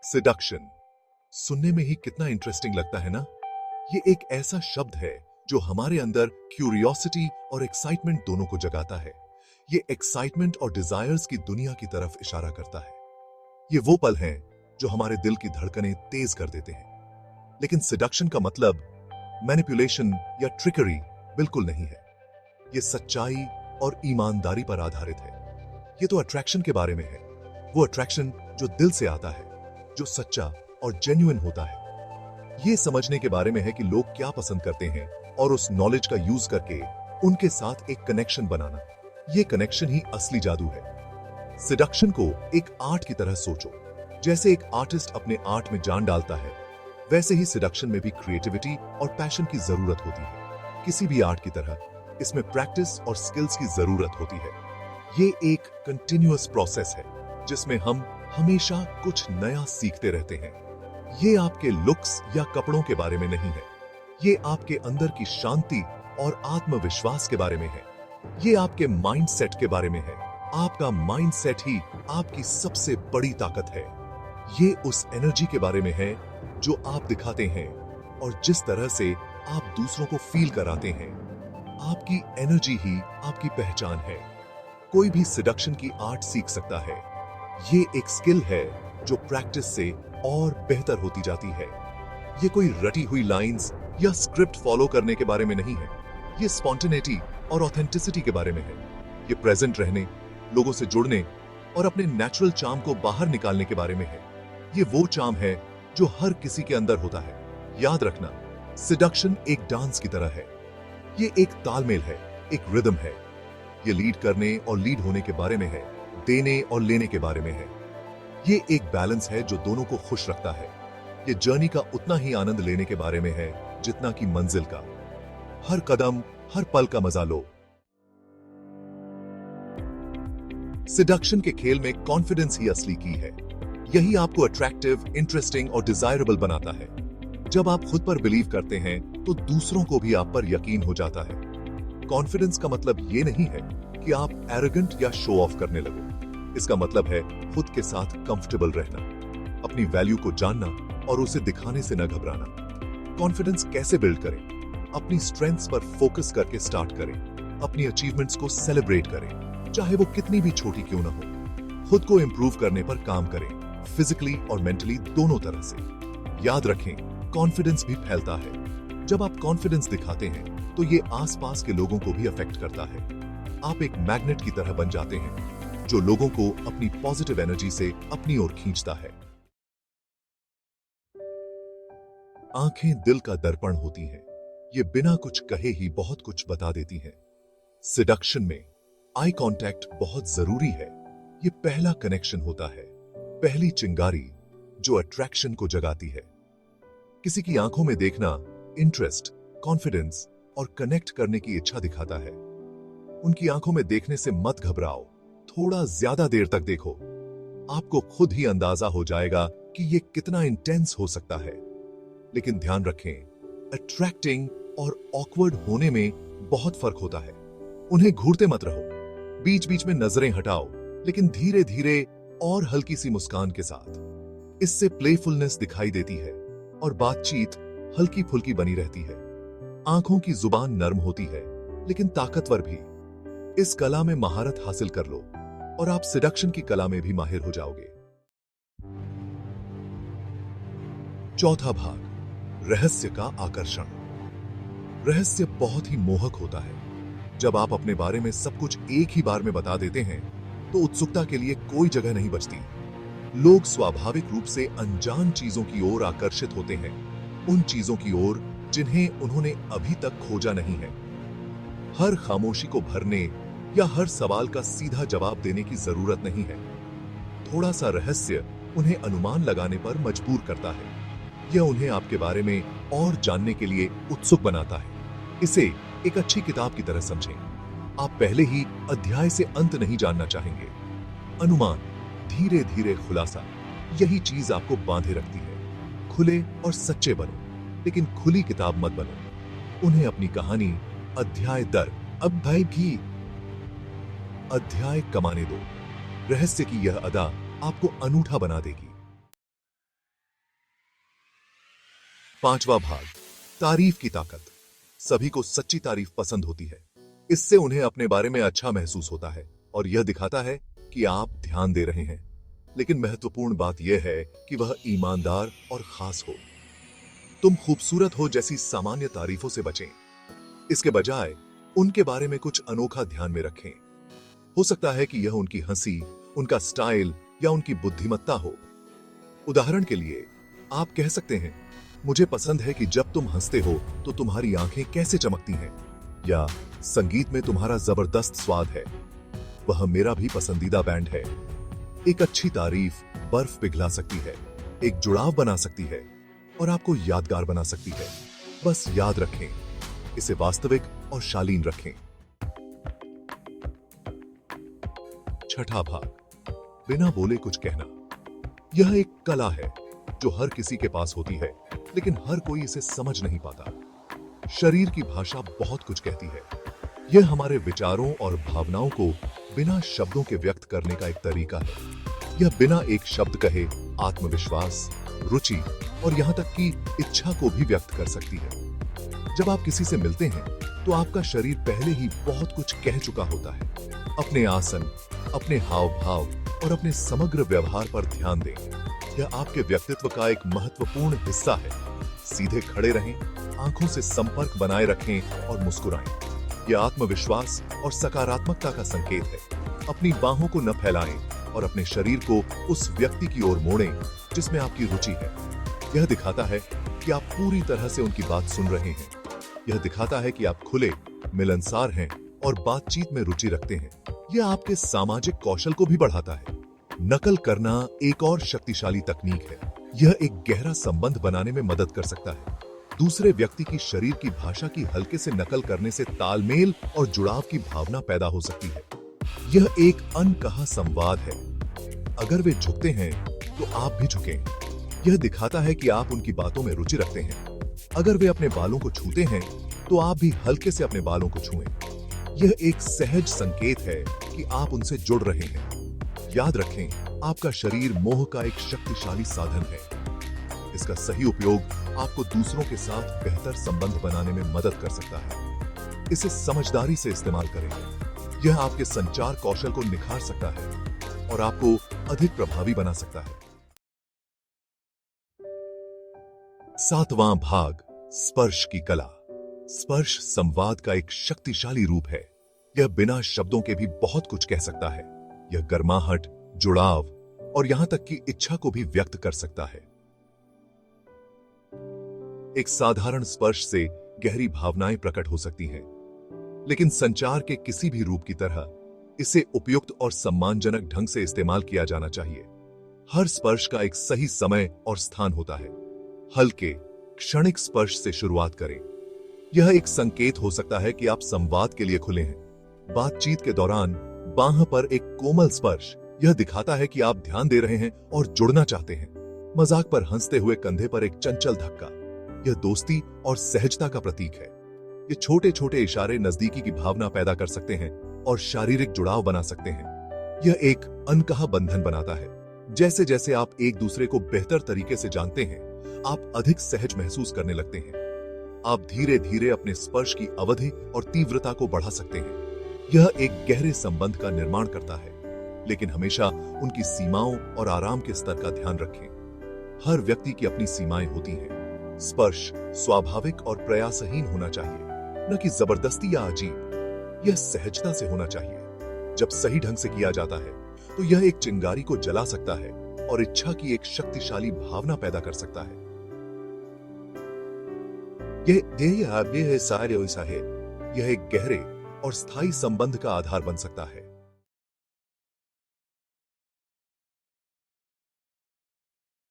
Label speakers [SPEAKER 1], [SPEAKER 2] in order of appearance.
[SPEAKER 1] Seduction सुनने में ही कितना इंटरेस्टिंग लगता है ना। ये एक ऐसा शब्द है जो हमारे अंदर क्यूरियोसिटी और एक्साइटमेंट दोनों को जगाता है। ये एक्साइटमेंट और डिजायर्स की दुनिया की तरफ इशारा करता है। ये वो पल हैं जो हमारे दिल की धड़कनें तेज कर देते हैं। लेकिन सिडक्शन का मतलब मैनिपुलेशन या ट्रिकरी बिल्कुल नहीं है। ये सच्चाई और ईमानदारी पर आधारित है। ये तो अट्रैक्शन के बारे में है, वो अट्रैक्शन जो दिल से आता है, जो सच्चा और जेन्युइन होता है। ये समझने के बारे में है कि लोग क्या पसंद करते हैं और उस नॉलेज का यूज करके उनके साथ एक कनेक्शन बनाना। ये कनेक्शन ही असली जादू है। सिडक्शन को एक आर्ट की तरह सोचो। जैसे एक आर्टिस्ट अपने आर्ट में जान डालता है, वैसे ही सिडक्शन में भी क्रिएटिविटी और पैशन की जरूरत होती है। किसी भी आर्ट की तरह इसमें प्रैक्टिस और स्किल्स की जरूरत होती है। ये एक कंटिन्यूअस प्रोसेस है जिसमें हम हमेशा कुछ नया सीखते रहते हैं। ये आपके लुक्स या कपड़ों के बारे में नहीं है। ये आपके अंदर की शांति और आत्मविश्वास के बारे में है। ये आपके माइंडसेट के बारे में है। आपका माइंडसेट ही आपकी सबसे बड़ी ताकत है। ये उस एनर्जी के बारे में है जो आप दिखाते हैं और जिस तरह से आप दूसरों को फील कराते हैं। आपकी एनर्जी ही आपकी पहचान है। कोई भी सिडक्शन की आर्ट सीख सकता है। ये एक स्किल है जो प्रैक्टिस से और बेहतर होती जाती है। ये कोई रटी हुई लाइंस या स्क्रिप्ट फॉलो करने के बारे में नहीं है। ये स्पॉन्टेनिटी और ऑथेंटिसिटी के बारे में है। ये प्रेजेंट रहने, लोगों से जुड़ने और अपने नेचुरल चार्म को बाहर निकालने के बारे में है। ये वो चार्म है जो हर किसी के अंदर होता है। याद रखना, सिडक्शन एक डांस की तरह है। ये एक तालमेल है, एक रिदम है। ये लीड करने और लीड होने के बारे में है, देने और लेने के बारे में है। ये एक बैलेंस है जो दोनों को खुश रखता है। ये जर्नी का उतना ही आनंद लेने के बारे में है जितना कि मंजिल का। हर कदम, हर पल का मजा लो। सिडक्शन के खेल में कॉन्फिडेंस ही असली की है। यही आपको अट्रैक्टिव, इंटरेस्टिंग और डिजायरेबल बनाता है। जब आप खुद पर बिलीव करते हैं तो दूसरों को भी आप पर यकीन हो जाता है। कॉन्फिडेंस का मतलब ये नहीं है कि आप एरोगेंट या शो ऑफ करने लगो। इसका मतलब है खुद के साथ कंफर्टेबल रहना, अपनी वैल्यू को जानना और उसे दिखाने से न घबराना। कॉन्फिडेंस कैसे बिल्ड करें? अपनी स्ट्रेंथ्स पर फोकस करके स्टार्ट करें। अपनी अचीवमेंट्स को सेलिब्रेट करें, चाहे वो कितनी भी छोटी क्यों ना हो। खुद को इंप्रूव करने पर काम करें, फिजिकली और मेंटली दोनों तरह से। याद रखें, कॉन्फिडेंस भी फैलता है। जब आप कॉन्फिडेंस दिखाते हैं तो ये आसपास के लोगों को भी अफेक्ट करता है। आप एक मैग्नेट की तरह बन जाते हैं जो लोगों को अपनी पॉजिटिव एनर्जी से अपनी ओर खींचता है। आंखें दिल का दर्पण होती हैं। ये बिना कुछ कहे ही बहुत कुछ बता देती हैं। सिडक्शन में आई कांटेक्ट बहुत जरूरी है। ये पहला कनेक्शन होता है, पहली चिंगारी जो अट्रैक्शन को जगाती है। किसी की आंखों में देखना इंटरेस्ट, कॉन्फिडेंस और कनेक्ट करने की इच्छा दिखाता है। उनकी आंखों में देखने से मत घबराओ, थोड़ा ज्यादा देर तक देखो। आपको खुद ही अंदाजा हो जाएगा कि ये कितना इंटेंस हो सकता है। लेकिन ध्यान रखें, अट्रैक्टिंग और ऑकवर्ड होने में बहुत फर्क होता है। उन्हें घूरते मत रहो, बीच बीच में नजरें हटाओ, लेकिन धीरे धीरे और हल्की सी मुस्कान के साथ। इससे प्लेफुलनेस दिखाई देती है और बातचीत हल्की फुल्की बनी रहती है। आंखों की जुबान नर्म होती है लेकिन ताकतवर भी। इस कला में महारत हासिल कर लो और आप सिडक्शन की कला में भी माहिर हो जाओगे। चौथा भाग, रहस्य का आकर्षण। रहस्य बहुत ही मोहक होता है। जब आप अपने बारे में सब कुछ एक ही बार में बता देते हैं तो उत्सुकता के लिए कोई जगह नहीं बचती। लोग स्वाभाविक रूप से अनजान चीजों की ओर आकर्षित होते हैं, उन चीजों की ओर जिन्हें उन्होंने अभी तक खोजा नहीं है। हर खामोशी को भरने या हर सवाल का सीधा जवाब देने की जरूरत नहीं है। थोड़ा सा रहस्य उन्हें अनुमान लगाने पर मजबूर करता है। यह उन्हें आपके बारे में और जानने के लिए उत्सुक बनाता है। इसे एक अच्छी किताब की तरह समझें। आप पहले ही अध्याय से अंत नहीं जानना चाहेंगे। अनुमान, धीरे धीरे खुलासा, यही चीज आपको बांधे रखती है। खुले और सच्चे बनो, लेकिन खुली किताब मत बनो। उन्हें अपनी कहानी अध्याय दर अध्याय कमाने दो। रहस्य की यह अदा आपको अनूठा बना देगी। 5वां भाग, तारीफ की ताकत। सभी को सच्ची तारीफ पसंद होती है। इससे उन्हें अपने बारे में अच्छा महसूस होता है और यह दिखाता है कि आप ध्यान दे रहे हैं। लेकिन महत्वपूर्ण बात यह है कि वह ईमानदार और खास हो। तुम खूबसूरत हो जैसी सामान्य तारीफों से बचें। इसके बजाय उनके बारे में कुछ अनोखा ध्यान में रखें। हो सकता है कि यह उनकी हंसी, उनका स्टाइल या उनकी बुद्धिमत्ता हो। उदाहरण के लिए आप कह सकते हैं, मुझे पसंद है कि जब तुम हंसते हो तो तुम्हारी आंखें कैसे चमकती हैं, या संगीत में तुम्हारा जबरदस्त स्वाद है, वह मेरा भी पसंदीदा बैंड है। एक अच्छी तारीफ बर्फ पिघला सकती है, एक जुड़ाव बना सकती है और आपको यादगार बना सकती है। बस याद रखें, इसे वास्तविक और शालीन रखें। 6वां भाग, बिना बोले कुछ कहना। यह एक कला है जो हर किसी के पास होती है, लेकिन हर कोई इसे समझ नहीं पाता। शरीर की भाषा बहुत कुछ कहती है। यह हमारे विचारों और भावनाओं को बिना शब्दों के व्यक्त करने का एक तरीका है। यह बिना एक शब्द कहे आत्मविश्वास, रुचि और यहां तक कि इच्छा को भी व्यक्त कर सकती है। जब आप किसी से मिलते हैं तो आपका शरीर पहले ही बहुत कुछ कह चुका होता है। अपने आसन, अपने हाव भाव और अपने समग्र व्यवहार पर ध्यान दें। यह आपके व्यक्तित्व का एक महत्वपूर्ण हिस्सा है। सीधे खड़े रहें, आंखों से संपर्क बनाए रखें और मुस्कुराएं। यह आत्मविश्वास और सकारात्मकता का संकेत है। अपनी बाहों को न फैलाएं और अपने शरीर को उस व्यक्ति की ओर मोड़ें जिसमें आपकी रुचि है। यह दिखाता है कि आप पूरी तरह से उनकी बात सुन रहे हैं। यह दिखाता है कि आप खुले, मिलनसार हैं और बातचीत में रुचि रखते हैं। यह आपके सामाजिक कौशल को भी बढ़ाता है। नकल करना एक और शक्तिशाली तकनीक है। यह एक गहरा संबंध बनाने में मदद कर सकता है। दूसरे व्यक्ति की शरीर की भाषा की हल्के से नकल करने से तालमेल और जुड़ाव की भावना पैदा हो सकती है। यह एक अनकहा संवाद है। अगर वे झुकते हैं तो आप भी झुकें। यह दिखाता है कि आप उनकी बातों में रुचि रखते हैं। अगर वे अपने बालों को छूते हैं तो आप भी हल्के से अपने बालों को छुएं। यह एक सहज संकेत है कि आप उनसे जुड़ रहे हैं। याद रखें, आपका शरीर मोह का एक शक्तिशाली साधन है। इसका सही उपयोग आपको दूसरों के साथ बेहतर संबंध बनाने में मदद कर सकता है। इसे समझदारी से इस्तेमाल करें। यह आपके संचार कौशल को निखार सकता है और आपको अधिक प्रभावी बना सकता है। 7वां भाग, स्पर्श की कला। स्पर्श संवाद का एक शक्तिशाली रूप है। यह बिना शब्दों के भी बहुत कुछ कह सकता है। यह गर्माहट, जुड़ाव और यहां तक कि इच्छा को भी व्यक्त कर सकता है। एक साधारण स्पर्श से गहरी भावनाएं प्रकट हो सकती हैं, लेकिन संचार के किसी भी रूप की तरह इसे उपयुक्त और सम्मानजनक ढंग से इस्तेमाल किया जाना चाहिए। हर स्पर्श का एक सही समय और स्थान होता है। हल्के, क्षणिक स्पर्श से शुरुआत करें। यह एक संकेत हो सकता है कि आप संवाद के लिए खुले हैं। बातचीत के दौरान बाह पर एक कोमल स्पर्श यह दिखाता है कि आप ध्यान दे रहे हैं और जुड़ना चाहते हैं। मजाक पर हंसते हुए कंधे पर एक चंचल धक्का, यह दोस्ती और सहजता का प्रतीक है। ये छोटे छोटे इशारे नजदीकी की भावना पैदा कर सकते हैं और शारीरिक जुड़ाव बना सकते हैं। यह एक अनकहा बंधन बनाता है। जैसे जैसे आप एक दूसरे को बेहतर तरीके से जानते हैं, आप अधिक सहज महसूस करने लगते हैं। आप धीरे धीरे अपने स्पर्श की अवधि और तीव्रता को बढ़ा सकते हैं। यह एक गहरे संबंध का निर्माण करता है, लेकिन हमेशा उनकी सीमाओं और आराम के स्तर का ध्यान रखें। हर व्यक्ति की अपनी सीमाएं होती हैं। स्पर्श स्वाभाविक और प्रयासहीन होना चाहिए, न कि जबरदस्ती या अजीब। यह सहजता से होना चाहिए। जब सही ढंग से किया जाता है तो यह एक चिंगारी को जला सकता है और इच्छा की एक शक्तिशाली भावना पैदा कर सकता है। यह एक गहरे और स्थायी संबंध का आधार बन सकता है।